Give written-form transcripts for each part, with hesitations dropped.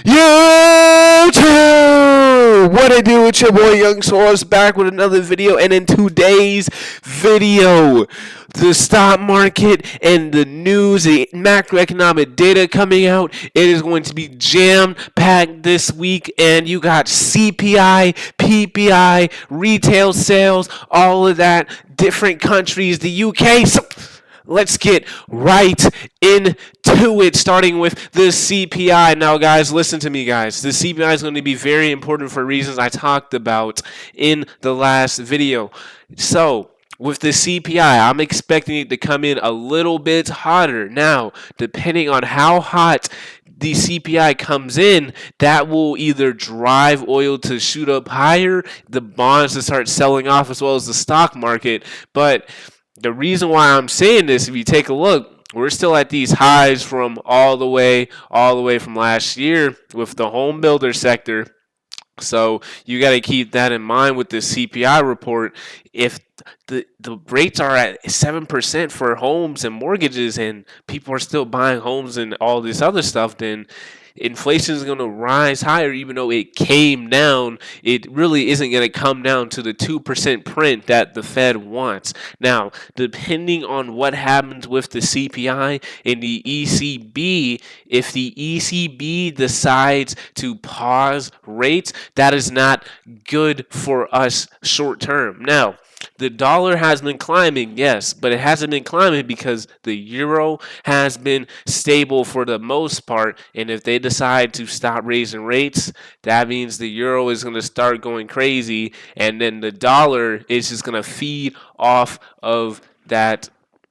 YouTube! What I do? It's your boy Young Soros back with another video, and in today's video, the stock market and the news, the macroeconomic data coming out, it is going to be jam-packed this week, and you got CPI, PPI, retail sales, all of that, different countries, the UK. So let's get right into it, starting with the CPI. Now, guys, listen to me, guys. The CPI is going to be very important for reasons I talked about in the last video. So, with the CPI, I'm expecting it to come in a little bit hotter. Now, depending on how hot the CPI comes in, that will either drive oil to shoot up higher, the bonds to start selling off, as well as the stock market. But the reason why I'm saying this, if you take a look, we're still at these highs from all the way from last year with the home builder sector. So you got to keep that in mind with the CPI report. If the rates are at 7% for homes and mortgages, and people are still buying homes and all this other stuff, then inflation is going to rise higher. Even though it came down, it really isn't going to come down to the 2% print that the Fed wants. Now, depending on what happens with the CPI and the ECB, if the ECB decides to pause rates, that is not good for us short term. Now, the dollar has been climbing, yes, but it hasn't been climbing because the euro has been stable for the most part. And if they decide to stop raising rates, that means the euro is going to start going crazy. And then the dollar is just going to feed off of that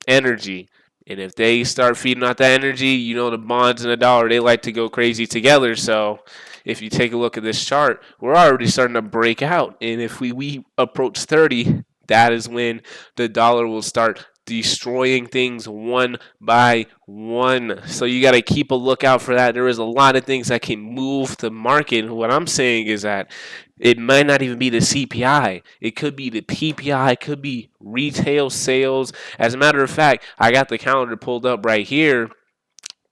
energy. And if they start feeding off that energy, you know, the bonds and the dollar, they like to go crazy together. So if you take a look at this chart, we're already starting to break out. And if we approach 30, that is when the dollar will start destroying things one by one. So you got to keep a lookout for that. There is a lot of things that can move the market. What I'm saying is that it might not even be the CPI. It could be the PPI. It could be retail sales. As a matter of fact, I got the calendar pulled up right here.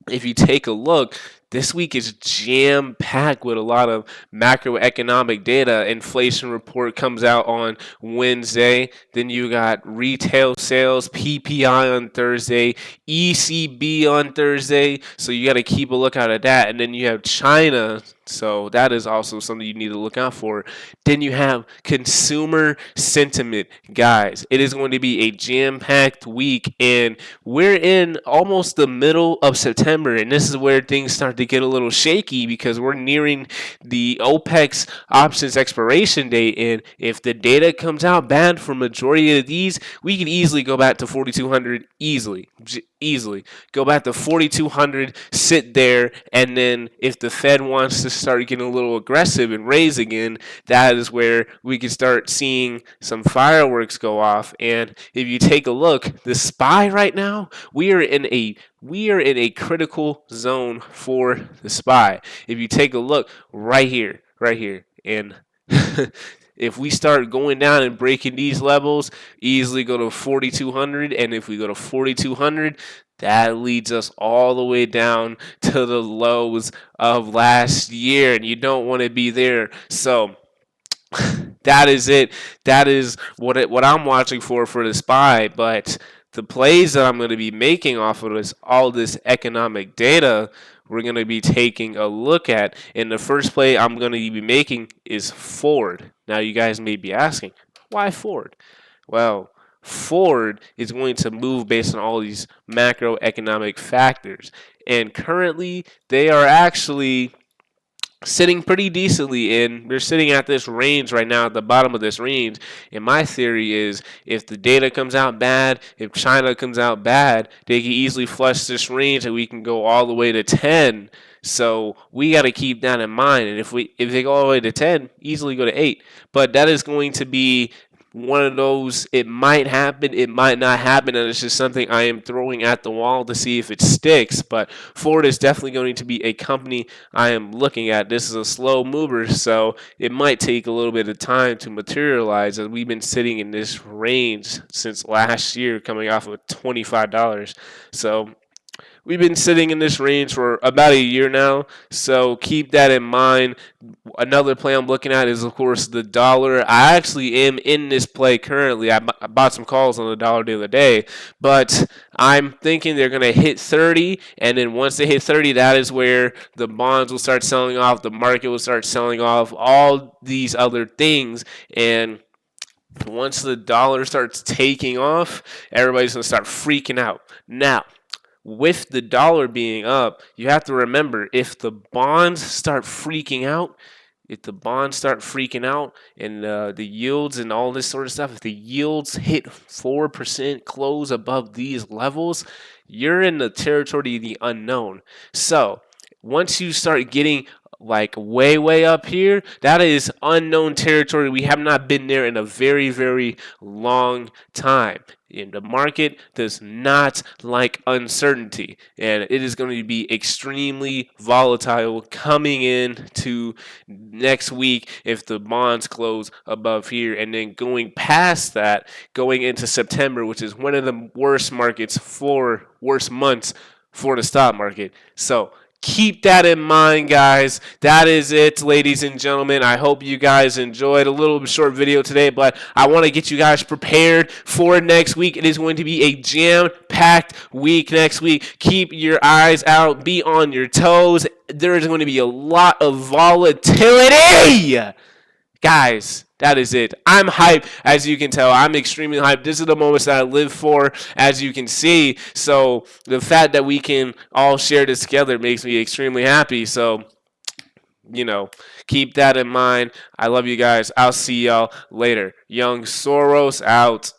If you take a look, this week is jam-packed with a lot of macroeconomic data. Inflation report comes out on Wednesday. Then you got retail sales, PPI on Thursday, ECB on Thursday. So you got to keep a lookout at that. And then you have China. So that is also something you need to look out for. Then you have consumer sentiment. Guys, it is going to be a jam-packed week, and we're in almost the middle of September, and this is where things start to get a little shaky because we're nearing the OPEC's options expiration date, and if the data comes out bad for majority of these, we can easily go back to 4,200 easily go back to 4,200, sit there, and then if the Fed wants to start getting a little aggressive and raise again, that is where we can start seeing some fireworks go off. And if you take a look, the SPY right now, we are in a critical zone for the SPY. If you take a look right here, and if we start going down and breaking these levels, easily go to 4,200. And if we go to 4,200, that leads us all the way down to the lows of last year. And you don't want to be there. So that is it. That is what I'm watching for the SPY. But the plays that I'm going to be making off of all this economic data, we're going to be taking a look at. And the first play I'm going to be making is Ford. Now, you guys may be asking, why Ford? Well, Ford is going to move based on all these macroeconomic factors. And currently, they are actually sitting pretty decently, and they're sitting at this range right now, at the bottom of this range. And my theory is if the data comes out bad, if China comes out bad, they can easily flush this range and we can go all the way to 10. So we got to keep that in mind. And if they go all the way to 10, easily go to 8. But that is going to be one of those, it might happen, it might not happen, and it's just something I am throwing at the wall to see if it sticks. But Ford is definitely going to be a company I am looking at. This is a slow mover, so it might take a little bit of time to materialize, as we've been sitting in this range since last year, coming off of $25. So we've been sitting in this range for about a year now, so keep that in mind. Another play I'm looking at is, of course, the dollar. I actually am in this play currently. I bought some calls on the dollar the other day, but I'm thinking they're going to hit 30, and then once they hit 30, that is where the bonds will start selling off, the market will start selling off, all these other things, and once the dollar starts taking off, everybody's going to start freaking out. Now, with the dollar being up, you have to remember if the bonds start freaking out, and the yields and all this sort of stuff, if the yields hit 4%, close above these levels, you're in the territory of the unknown. So once you start getting like way up here, that is unknown territory. We have not been there in a very long time. And the market does not like uncertainty, and it is going to be extremely volatile coming into next week if the bonds close above here, and then going past that, going into September, which is one of the worst months for the stock market. So keep that in mind, guys. That is it, ladies and gentlemen. I hope you guys enjoyed a little short video today, but I want to get you guys prepared for next week. It is going to be a jam-packed week next week. Keep your eyes out. Be on your toes. There is going to be a lot of volatility. Guys, that is it. I'm hyped, as you can tell. I'm extremely hyped. This is the moments that I live for, as you can see. So the fact that we can all share this together makes me extremely happy. So, keep that in mind. I love you guys. I'll see y'all later. Young Soros out.